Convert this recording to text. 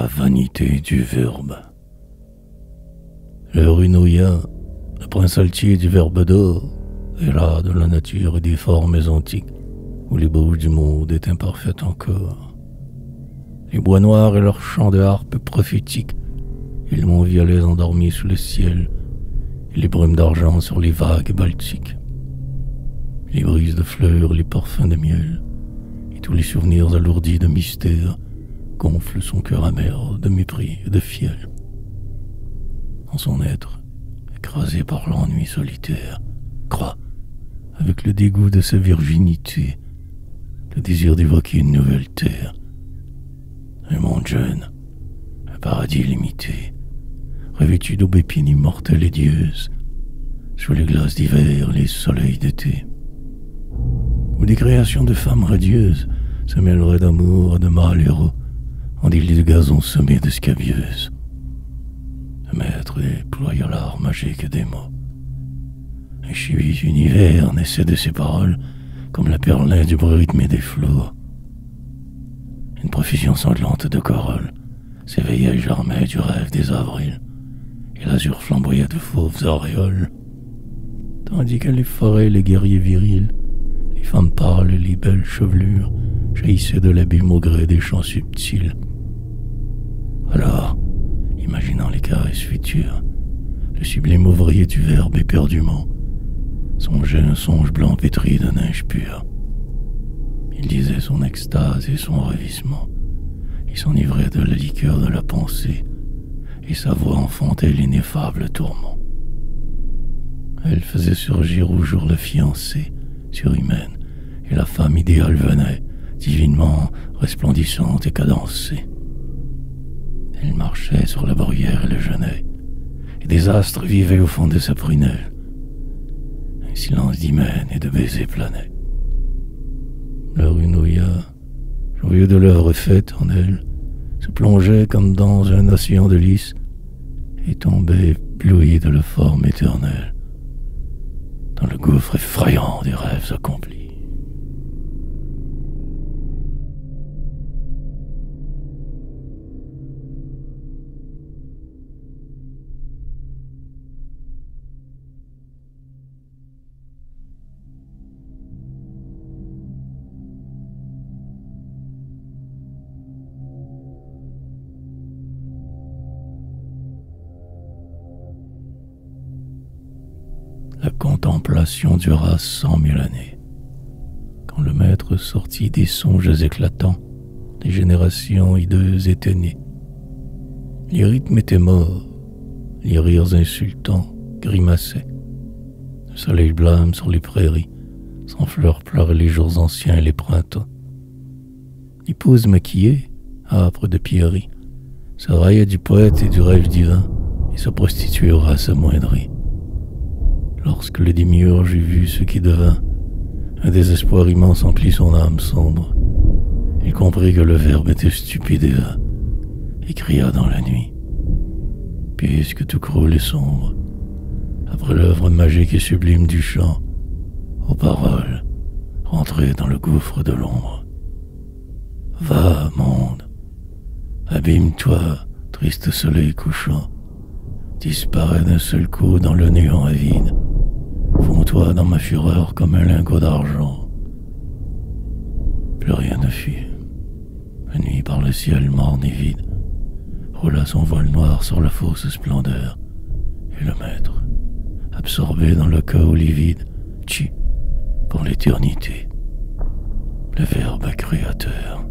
La vanité du verbe. Le runouilla, le prince altier du verbe d'or, est là de la nature et des formes antiques, où les bouches du monde est imparfaite encore. Les bois noirs et leurs chants de harpe prophétiques, et le mont violet endormi sous le ciel, et les brumes d'argent sur les vagues baltiques. Les brises de fleurs, les parfums de miel, et tous les souvenirs alourdis de mystère, gonfle son cœur amer de mépris et de fiel. Dans son être, écrasé par l'ennui solitaire, croit, avec le dégoût de sa virginité, le désir d'évoquer une nouvelle terre. Un monde jeune, un paradis limité, revêtu d'aubépines immortelles et dieuses, sous les glaces d'hiver et les soleils d'été, où des créations de femmes radieuses se mêleraient d'amour et de malheureux, en des lits de gazon semés de scabieuses. Le maître déploya l'art magique des mots. Un chivis univers naissait de ses paroles, comme la perlin du bruit rythmé des flots. Une profusion sanglante de corolles s'éveillait jamais du rêve des avrils, et l'azur flamboyait de fauves auréoles, tandis que les forêts, les guerriers virils, les femmes pâles et les belles chevelures jaillissaient de l'abîme au gré des chants subtils. Alors, imaginant les caresses futures, le sublime ouvrier du verbe éperdument songeait un songe blanc pétri de neige pure. Il disait son extase et son ravissement. Il s'enivrait de la liqueur de la pensée, et sa voix enfantait l'ineffable tourment. Elle faisait surgir au jour le fiancé, surhumaine, et la femme idéale venait, divinement resplendissante et cadencée. Elle marchait sur la bruyère et le genêt, et des astres vivaient au fond de sa prunelle. Un silence d'hymen et de baisers planait. Le runouilla, joyeux de l'œuvre faite en elle, se plongeait comme dans un océan de lys et tombait ébloui de la forme éternelle, dans le gouffre effrayant des rêves accomplis. La contemplation dura 100 000 années. Quand le maître sortit des songes éclatants, des générations hideuses étaient nées. Les rythmes étaient morts, les rires insultants grimaçaient. Le soleil blâme sur les prairies, sans fleurs pleuraient les jours anciens et les printemps. L'épouse maquillée, âpre de pierreries, se raillait du poète et du rêve divin, et se prostituait aux races amoindries. Lorsque le démiurge eut vu ce qui devint, un désespoir immense emplit son âme sombre. Il comprit que le verbe était stupide et vain, et cria dans la nuit. Puisque tout croule et sombre, après l'œuvre magique et sublime du chant, aux paroles, rentrez dans le gouffre de l'ombre. Va, monde, abîme-toi, triste soleil couchant, disparais d'un seul coup dans le néant avide. Fonds-toi dans ma fureur comme un lingot d'argent. Plus rien ne fut. La nuit par le ciel morne et vide roula son vol noir sur la fausse splendeur, et le maître, absorbé dans le chaos livide, tut pour l'éternité le verbe créateur.